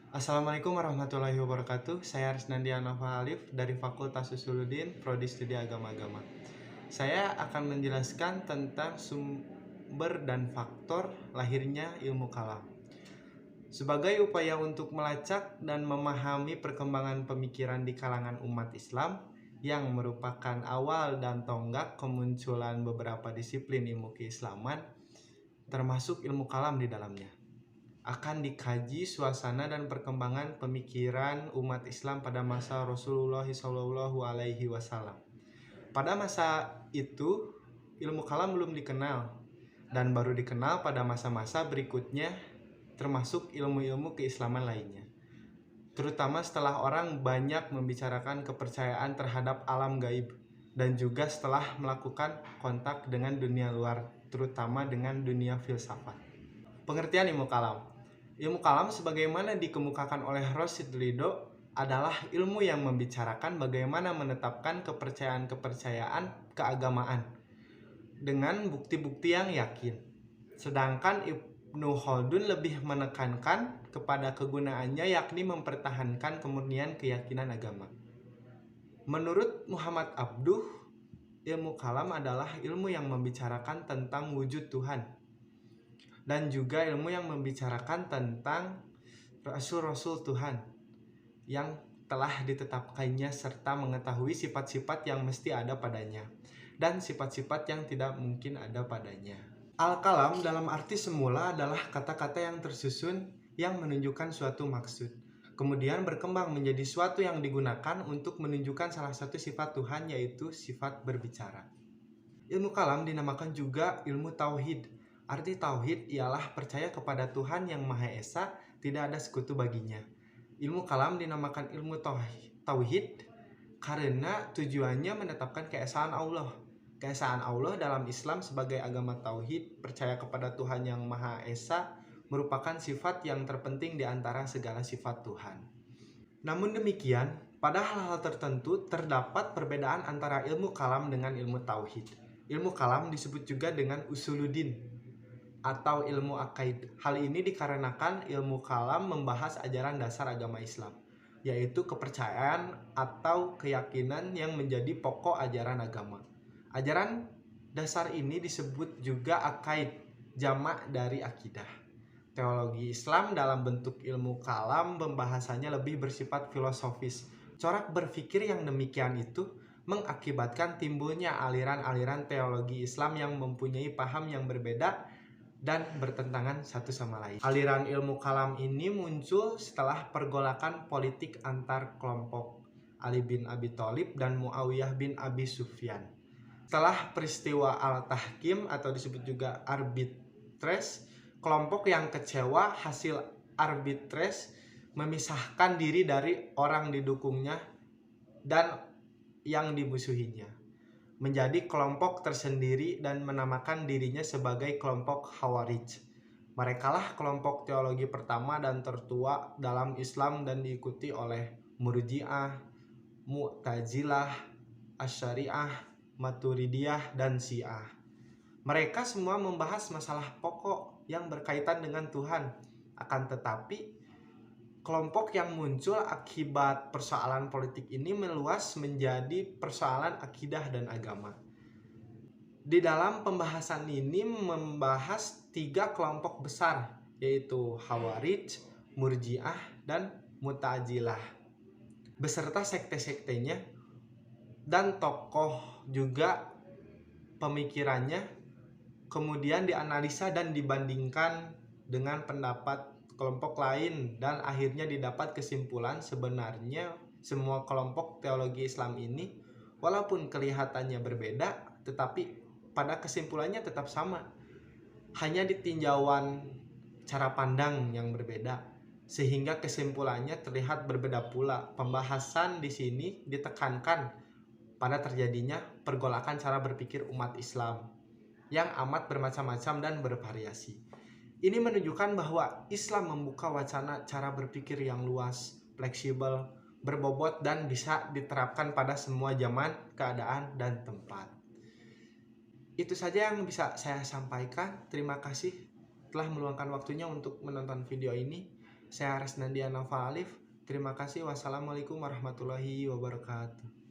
Assalamualaikum warahmatullahi wabarakatuh. Saya Arisnandia Nova Alif dari Fakultas Usuluddin, Prodi Studi Agama-Agama. Saya akan menjelaskan tentang sumber dan faktor lahirnya ilmu kalam. Sebagai upaya untuk melacak dan memahami perkembangan pemikiran di kalangan umat Islam yang merupakan awal dan tonggak kemunculan beberapa disiplin ilmu keislaman, termasuk ilmu kalam di dalamnya. Akan dikaji suasana dan perkembangan pemikiran umat Islam pada masa Rasulullah SAW. Pada masa itu, ilmu kalam belum dikenal dan baru dikenal pada masa-masa berikutnya, termasuk ilmu-ilmu keislaman lainnya. Terutama setelah orang banyak membicarakan kepercayaan terhadap alam gaib dan juga setelah melakukan kontak dengan dunia luar, terutama dengan dunia filsafat. Pengertian ilmu kalam. Ilmu kalam sebagaimana dikemukakan oleh Rashid Lido adalah ilmu yang membicarakan bagaimana menetapkan kepercayaan-kepercayaan keagamaan dengan bukti-bukti yang yakin. Sedangkan Ibnu Khaldun lebih menekankan kepada kegunaannya, yakni mempertahankan kemurnian keyakinan agama. Menurut Muhammad Abduh, ilmu kalam adalah ilmu yang membicarakan tentang wujud Tuhan dan juga ilmu yang membicarakan tentang Rasul-Rasul Tuhan yang telah ditetapkannya serta mengetahui sifat-sifat yang mesti ada padanya dan sifat-sifat yang tidak mungkin ada padanya. Al-kalam dalam arti semula adalah kata-kata yang tersusun yang menunjukkan suatu maksud, kemudian berkembang menjadi suatu yang digunakan untuk menunjukkan salah satu sifat Tuhan, yaitu sifat berbicara. Ilmu kalam dinamakan juga ilmu tauhid. Arti tauhid ialah percaya kepada Tuhan yang Maha Esa, tidak ada sekutu baginya. Ilmu kalam dinamakan ilmu tauhid karena tujuannya menetapkan keesaan Allah. Keesaan Allah dalam Islam sebagai agama tauhid, percaya kepada Tuhan yang Maha Esa, merupakan sifat yang terpenting di antara segala sifat Tuhan. Namun demikian, pada hal-hal tertentu terdapat perbedaan antara ilmu kalam dengan ilmu tauhid. Ilmu kalam disebut juga dengan usuluddin atau ilmu akaid. Hal ini dikarenakan ilmu kalam membahas ajaran dasar agama Islam, yaitu kepercayaan atau keyakinan yang menjadi pokok ajaran agama. Ajaran dasar ini disebut juga akaid, jamak dari akidah. Teologi Islam dalam bentuk ilmu kalam pembahasannya lebih bersifat filosofis. Corak berpikir yang demikian itu mengakibatkan timbulnya aliran-aliran teologi Islam yang mempunyai paham yang berbeda dan bertentangan satu sama lain. Aliran ilmu kalam ini muncul setelah pergolakan politik antar kelompok Ali bin Abi Thalib dan Muawiyah bin Abi Sufyan. Setelah peristiwa Al-Tahkim atau disebut juga arbitrage, kelompok yang kecewa hasil arbitrage memisahkan diri dari orang didukungnya dan yang dimusuhinya menjadi kelompok tersendiri dan menamakan dirinya sebagai kelompok Khawarij. Merekalah kelompok teologi pertama dan tertua dalam Islam dan diikuti oleh Murji'ah, Mu'tazilah, Asy'ariyah, Maturidiyah, dan Syiah. Mereka semua membahas masalah pokok yang berkaitan dengan Tuhan. Akan tetapi, kelompok yang muncul akibat persoalan politik ini meluas menjadi persoalan akidah dan agama. Di dalam pembahasan ini membahas 3 kelompok besar, yaitu Khawarij, Murji'ah, dan Mu'tazilah, beserta sekte-sektenya dan tokoh juga pemikirannya, kemudian dianalisa dan dibandingkan dengan pendapat kelompok lain dan akhirnya didapat kesimpulan sebenarnya semua kelompok teologi Islam ini walaupun kelihatannya berbeda tetapi pada kesimpulannya tetap sama, hanya ditinjauan cara pandang yang berbeda sehingga kesimpulannya terlihat berbeda pula. Pembahasan di sini ditekankan pada terjadinya pergolakan cara berpikir umat Islam yang amat bermacam-macam dan bervariasi. Ini menunjukkan bahwa Islam membuka wacana cara berpikir yang luas, fleksibel, berbobot, dan bisa diterapkan pada semua zaman, keadaan, dan tempat. Itu saja yang bisa saya sampaikan. Terima kasih telah meluangkan waktunya untuk menonton video ini. Saya Aras Nandian Nova Alif. Terima kasih. Wassalamualaikum warahmatullahi wabarakatuh.